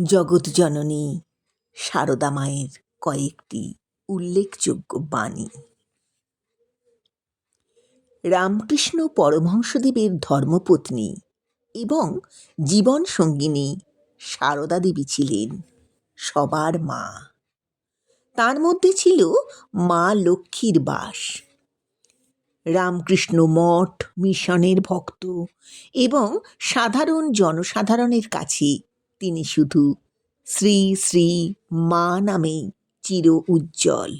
জগৎজননী সারদা মায়ের কয়েকটি উল্লেখযোগ্য বাণী। রামকৃষ্ণ পরমহংসদেবের ধর্মপত্নী এবং জীবন সঙ্গিনী সারদা দেবী ছিলেন সবার মা। তার মধ্যে ছিল মা লক্ষ্মীর বাস। রামকৃষ্ণ মঠ, মিশনের ভক্ত এবং সাধারণ জনসাধারণের কাছে তিনি শুধু শ্রী শ্রী মা নামেই চির উজ্জ্বল।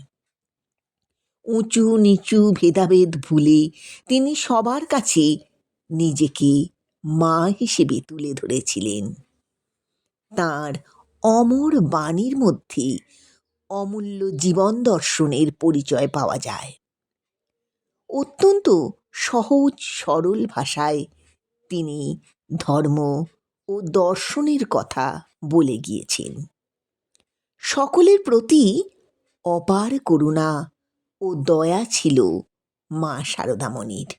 উঁচু নিচু ভেদাভেদ ভুলে তিনি সবার কাছে নিজেকে মা হিসেবে তুলে ধরেছিলেন। তাঁর অমর বাণীর মধ্যে অমূল্য জীবন দর্শনের পরিচয় পাওয়া যায়। অত্যন্ত সহজ সরল ভাষায় তিনি ধর্ম ও দর্শনের কথা বলে গিয়েছেন। সকলের প্রতি অপার করুণা ও দয়া ছিল মা সারদামণির।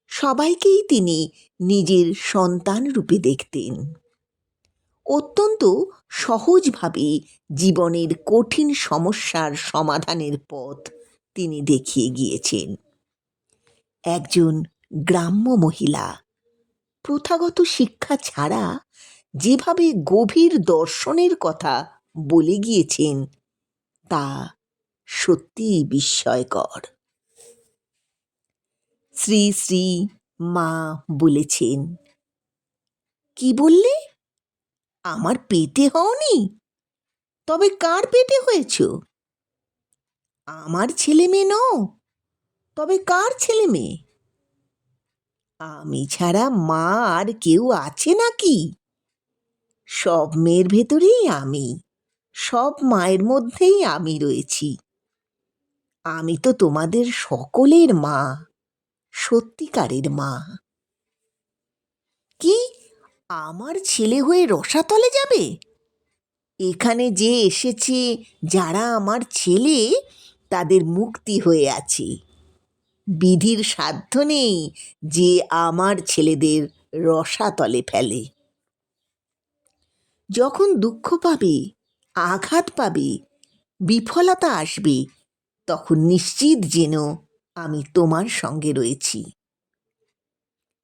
সবাইকেই তিনি নিজের সন্তান রূপে দেখতেন। অত্যন্ত সহজভাবে জীবনের কঠিন সমস্যার সমাধানের পথ তিনি দেখিয়ে গিয়েছেন। একজন গ্রাম্য মহিলা প্রথাগত শিক্ষা ছাড়া যেভাবে গভীর দর্শনের কথা বলে গিয়েছেন তা সত্যিই বিস্ময়কর। শ্রী শ্রী মা বলেছেন, কি বললে? আমার পেটে হওনি? তবে কার পেটে হয়েছ? আমার ছেলে মেয়ে নও? তবে কার ছেলে মেয়ে? আমি ছাড়া মা আর কেউ আছে নাকি? সব মেয়ের ভেতরেই আমি, সব মায়ের মধ্যেই আমি রয়েছি। আমি তো তোমাদের সকলের মা, সত্যিকারের মা। কি আমার ছেলে হয়ে রসাতলে যাবে? এখানে যে এসেছে যারা আমার ছেলে, তাদের মুক্তি হয়ে আছে। বিধির সাধ্য নেই যে আমার ছেলেদের রসাতলে ফেলে। যখন দুঃখ পাবে, আঘাত পাবে, বিফলতা আসবে, তখন নিশ্চিত যেন আমি তোমার সঙ্গে রয়েছি।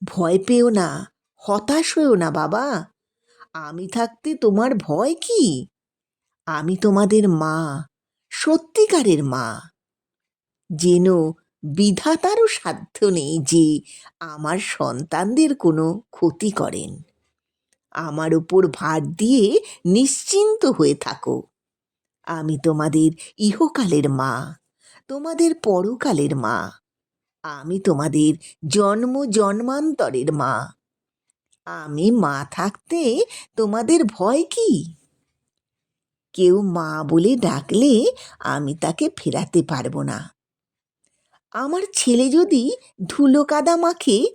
ভয় পেও না, হতাশ হয়েও না বাবা। আমি থাকতে তোমার ভয় কি? আমি তোমাদের মা, সত্যিকারের মা। যেন বিধাতারও সাধ্য নেই যে আমার সন্তানদের কোনো ক্ষতি করেন। আমার উপর ভার দিয়ে নিশ্চিন্ত হয়ে থাকো। আমি তোমাদের ইহকালের মা, তোমাদের পরকালের মা। আমি তোমাদের জন্ম জন্মান্তরের মা। আমি মা থাকতে তোমাদের ভয় কি? কেউ মা বলে ডাকলে আমি তাকে ফেরাতে পারবো না। আমার ছেলে যদি ধুলো কাদা মাখে,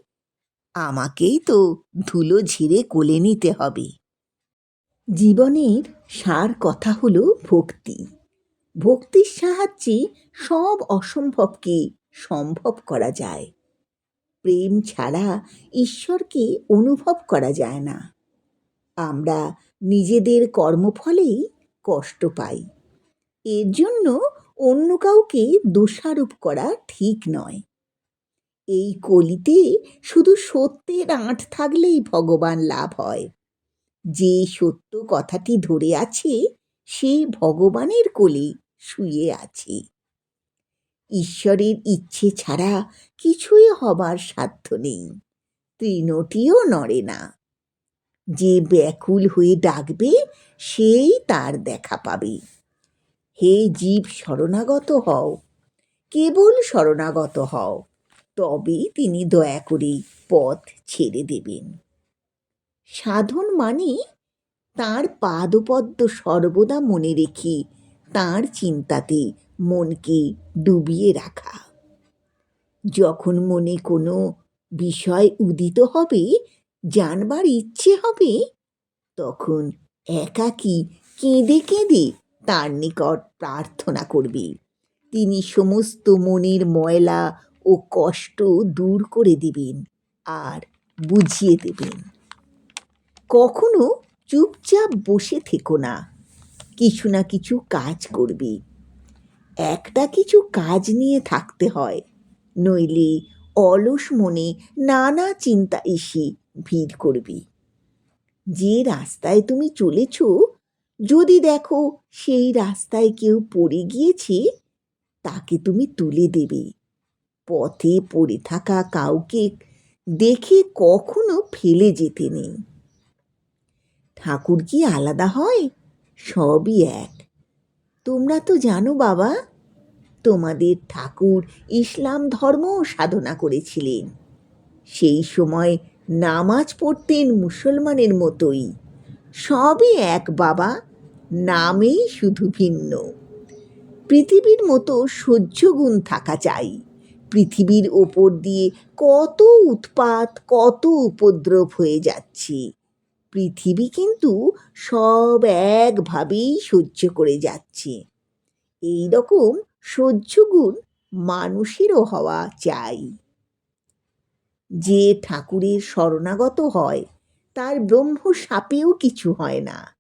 আমাকেই তো ধুলো ঝেড়ে কোলে নিতে হবে। জীবনের সার কথা হলো ভক্তি। ভক্তির সাহায্যে সব অসম্ভবকে সম্ভব করা যায়। প্রেম ছাড়া ঈশ্বরকে অনুভব করা যায় না। আমরা নিজেদের কর্মফলেই কষ্ট পাই। এর জন্য অন্য কাউকে দোষারোপ করা ঠিক নয়। এই কলিতে শুধু সত্যের আঁট থাকলেই ভগবান লাভ হয়। যে সত্য কথাটি ধরে আছে সে ভগবানের কোলে শুয়ে আছে। ঈশ্বরের ইচ্ছে ছাড়া কিছুই হবার সাধ্য নেই, তৃণটিও নড়ে না। যে ব্যাকুল হয়ে ডাকবে সেই তার দেখা পাবে। হে জীব, শরণাগত হও, কেবল শরণাগত হও, তবেই তিনি দয়া করে পথ ছেড়ে দেবেন। সাধন মানে তাঁর পাদপদ্ম সর্বদা মনে রেখে তাঁর চিন্তাতে মনকে ডুবিয়ে রাখা। যখন মনে কোনো বিষয় উদিত হবে, জানবার ইচ্ছে হবে, তখন একাকী কেঁদে কেঁদে তার নিকট প্রার্থনা করবে। তিনি সমস্ত মনের ময়লা ও কষ্ট দূর করে দেবেন আর বুঝিয়ে দেবেন। কখনো চুপচাপ বসে থেকো না, কিছু না কিছু কাজ করবে। একটা কিছু কাজ নিয়ে থাকতে হয়, নইলে অলস মনে নানা চিন্তা এসে ভিড় করবে। যে রাস্তায় তুমি চলেছ, যদি দেখো সেই রাস্তায় কেউ পড়ে গিয়েছে, তাকে তুমি তুলে দেবে। পথে পড়ে থাকা কাউকে দেখে কখনো ফেলে যেতে নেই। ঠাকুর কি আলাদা হয়? সবই এক। তোমরা তো জানো বাবা, তোমাদের ঠাকুর ইসলাম ধর্ম সাধনা করেছিলেন। সেই সময় নামাজ পড়তেন মুসলমানের মতোই। সবই এক বাবা, নামেই শুধু ভিন্ন। পৃথিবীর মতো সহ্য গুণ থাকা চাই। পৃথিবীর ওপর দিয়ে কত উৎপাত, কত উপদ্রব হয়ে যাচ্ছে। পৃথিবী কিন্তু সব একভাবেই সহ্য করে যাচ্ছে। এই রকম সহ্য গুণ মানুষেরও হওয়া চাই। যে ঠাকুরের শরণাগত হয়, তার ব্রহ্ম সাপেও কিছু হয় না।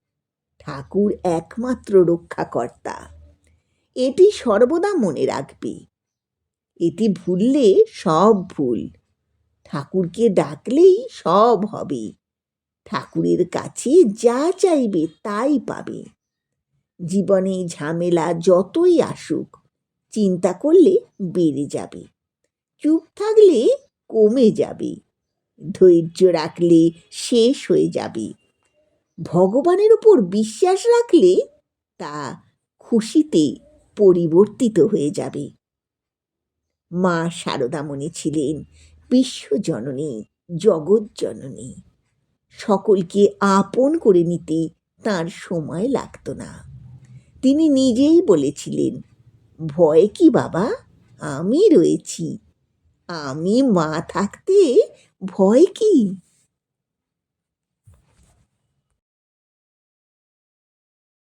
ঠাকুর একমাত্র রক্ষাকর্তা। এটি সর্বদা মনে রাখবে। এটি ভুললে সব ভুল। ঠাকুরকে ডাকলেই সব হবে। ঠাকুরের কাছে যা চাইবে তাই পাবে। জীবনে ঝামেলা যতই আসুক, চিন্তা করলে বেড়ে যাবে, চুপ থাকলে কমে যাবে, ধৈর্য রাখলে শেষ হয়ে যাবে, ভগবানের উপর বিশ্বাস রাখলে তা খুশিতে পরিবর্তিত হয়ে যাবে। মা শারদামণি ছিলেন বিশ্বজননী, জগৎজননী। সকলকে আপন করে নিতে তার সময় লাগতো না। তিনি নিজেই বলেছিলেন, ভয় কি বাবা, আমি রয়েছি। আমি মা থাকতে ভয় কি?